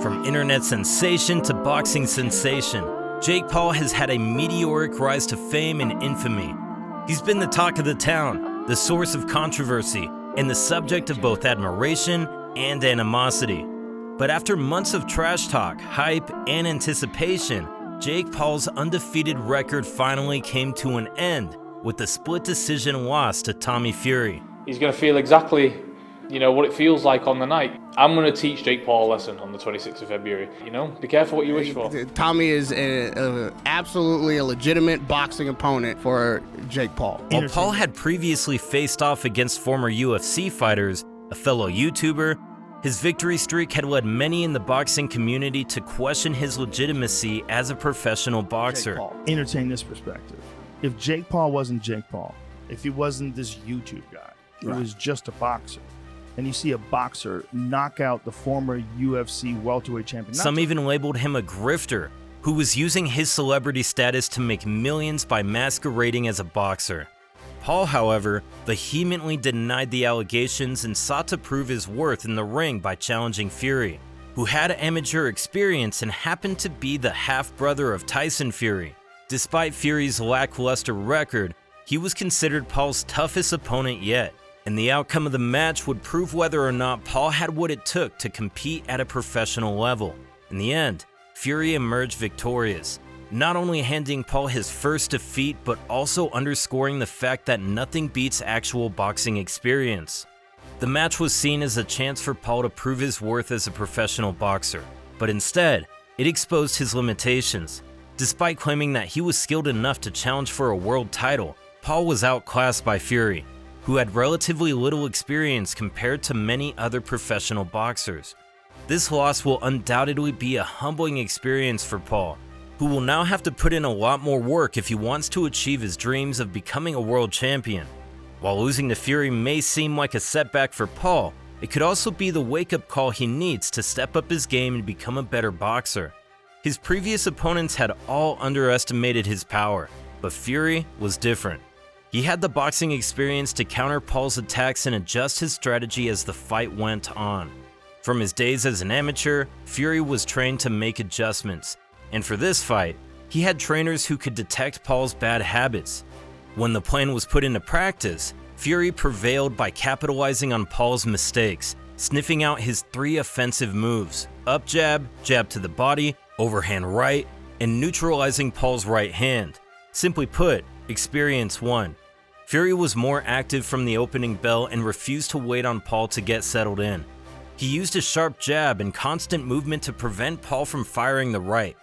From internet sensation to boxing sensation, Jake Paul has had a meteoric rise to fame and infamy. He's been the talk of the town, the source of controversy, and the subject of both admiration and animosity. But after months of trash talk, hype, and anticipation, Jake Paul's undefeated record finally came to an end with the split decision loss to Tommy Fury. He's going to feel exactly, what it feels like on the night. I'm going to teach Jake Paul a lesson on the 26th of February. Be careful what you wish for. Tommy is absolutely a legitimate boxing opponent for Jake Paul. While Paul had previously faced off against former UFC fighters, a fellow YouTuber, his victory streak had led many in the boxing community to question his legitimacy as a professional boxer. Entertain this perspective. If Jake Paul wasn't Jake Paul, if he wasn't this YouTube guy, he was just a boxer, and you see a boxer knock out the former UFC welterweight champion. Some even labeled him a grifter who was using his celebrity status to make millions by masquerading as a boxer. Paul, however, vehemently denied the allegations and sought to prove his worth in the ring by challenging Fury, who had amateur experience and happened to be the half-brother of Tyson Fury. Despite Fury's lackluster record, he was considered Paul's toughest opponent yet, and the outcome of the match would prove whether or not Paul had what it took to compete at a professional level. In the end, Fury emerged victorious, not only handing Paul his first defeat, but also underscoring the fact that nothing beats actual boxing experience. The match was seen as a chance for Paul to prove his worth as a professional boxer, but instead, it exposed his limitations. Despite claiming that he was skilled enough to challenge for a world title, Paul was outclassed by Fury, who had relatively little experience compared to many other professional boxers. This loss will undoubtedly be a humbling experience for Paul, who will now have to put in a lot more work if he wants to achieve his dreams of becoming a world champion. While losing to Fury may seem like a setback for Paul, it could also be the wake-up call he needs to step up his game and become a better boxer. His previous opponents had all underestimated his power, but Fury was different. He had the boxing experience to counter Paul's attacks and adjust his strategy as the fight went on. From his days as an amateur, Fury was trained to make adjustments, and for this fight, he had trainers who could detect Paul's bad habits. When the plan was put into practice, Fury prevailed by capitalizing on Paul's mistakes, sniffing out his 3 offensive moves: up jab, jab to the body, overhand right, and neutralizing Paul's right hand. Simply put, experience won. Fury was more active from the opening bell and refused to wait on Paul to get settled in. He used a sharp jab and constant movement to prevent Paul from firing the right.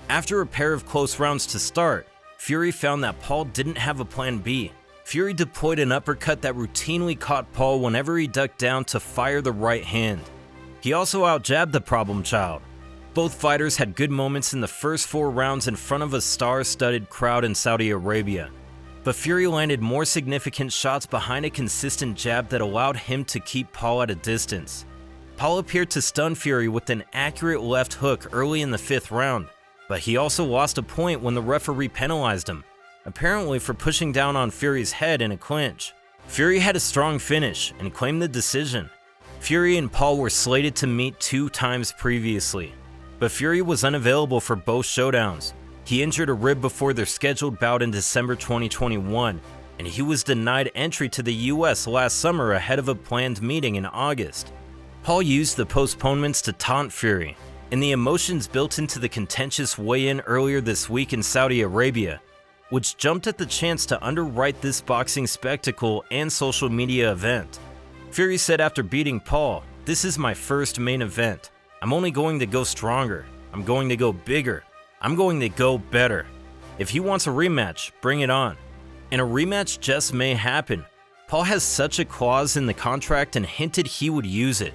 After a pair of close rounds to start, Fury found that Paul didn't have a plan B. Fury deployed an uppercut that routinely caught Paul whenever he ducked down to fire the right hand. He also out-jabbed the problem child. Both fighters had good moments in the first 4 rounds in front of a star-studded crowd in Saudi Arabia, but Fury landed more significant shots behind a consistent jab that allowed him to keep Paul at a distance. Paul appeared to stun Fury with an accurate left hook early in the 5th round, but he also lost a point when the referee penalized him, apparently for pushing down on Fury's head in a clinch. Fury had a strong finish and claimed the decision. Fury and Paul were slated to meet 2 times previously, but Fury was unavailable for both showdowns. He injured a rib before their scheduled bout in December 2021, and he was denied entry to the US last summer ahead of a planned meeting in August. Paul used the postponements to taunt Fury, and the emotions built into the contentious weigh-in earlier this week in Saudi Arabia, which jumped at the chance to underwrite this boxing spectacle and social media event. Fury said after beating Paul, "This is my first main event. I'm only going to go stronger. I'm going to go bigger. I'm going to go better. If he wants a rematch, bring it on." And a rematch just may happen. Paul has such a clause in the contract and hinted he would use it.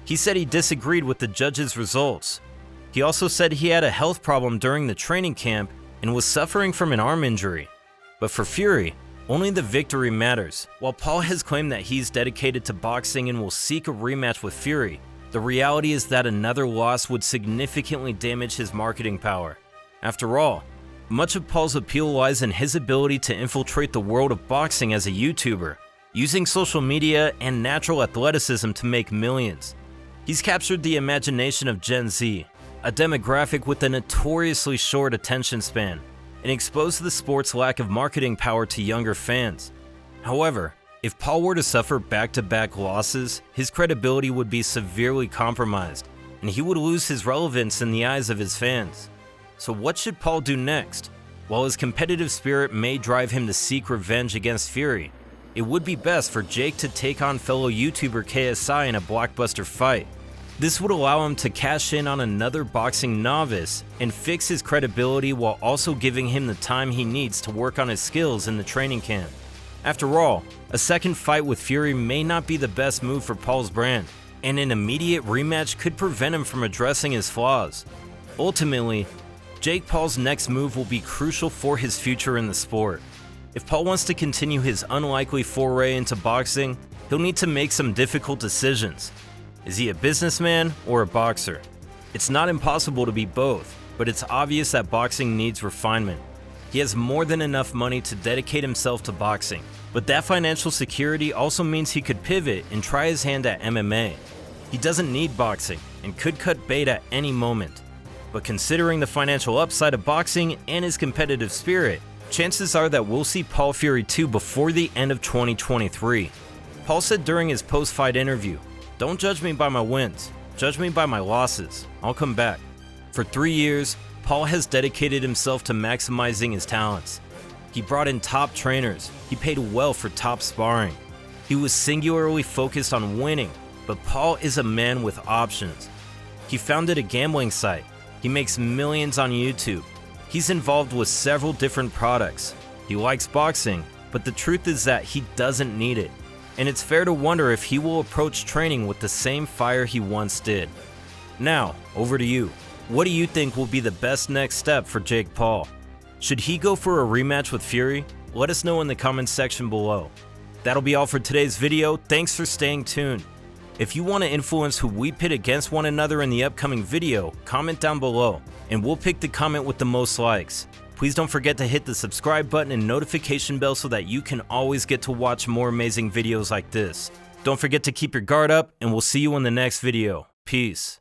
He said he disagreed with the judge's results. He also said he had a health problem during the training camp and was suffering from an arm injury. But for Fury, only the victory matters. While Paul has claimed that he's dedicated to boxing and will seek a rematch with Fury, the reality is that another loss would significantly damage his marketing power. After all, much of Paul's appeal lies in his ability to infiltrate the world of boxing as a YouTuber, using social media and natural athleticism to make millions. He's captured the imagination of Gen Z, a demographic with a notoriously short attention span, and exposed the sport's lack of marketing power to younger fans. However, if Paul were to suffer back-to-back losses, his credibility would be severely compromised, and he would lose his relevance in the eyes of his fans. So what should Paul do next? While his competitive spirit may drive him to seek revenge against Fury, it would be best for Jake to take on fellow YouTuber KSI in a blockbuster fight. This would allow him to cash in on another boxing novice and fix his credibility while also giving him the time he needs to work on his skills in the training camp. After all, a second fight with Fury may not be the best move for Paul's brand, and an immediate rematch could prevent him from addressing his flaws. Ultimately, Jake Paul's next move will be crucial for his future in the sport. If Paul wants to continue his unlikely foray into boxing, he'll need to make some difficult decisions. Is he a businessman or a boxer? It's not impossible to be both, but it's obvious that boxing needs refinement. He has more than enough money to dedicate himself to boxing, but that financial security also means he could pivot and try his hand at MMA. He doesn't need boxing and could cut bait at any moment. But considering the financial upside of boxing and his competitive spirit, chances are that we'll see Paul Fury 2 before the end of 2023. Paul said during his post-fight interview, "Don't judge me by my wins, judge me by my losses. I'll come back." For 3 years, Paul has dedicated himself to maximizing his talents. He brought in top trainers, he paid well for top sparring. He was singularly focused on winning, but Paul is a man with options. He founded a gambling site, he makes millions on YouTube. He's involved with several different products. He likes boxing, but the truth is that he doesn't need it. And it's fair to wonder if he will approach training with the same fire he once did. Now, over to you. What do you think will be the best next step for Jake Paul? Should he go for a rematch with Fury? Let us know in the comments section below. That'll be all for today's video. Thanks for staying tuned. If you want to influence who we pit against one another in the upcoming video, comment down below, and we'll pick the comment with the most likes. Please don't forget to hit the subscribe button and notification bell so that you can always get to watch more amazing videos like this. Don't forget to keep your guard up, and we'll see you in the next video. Peace.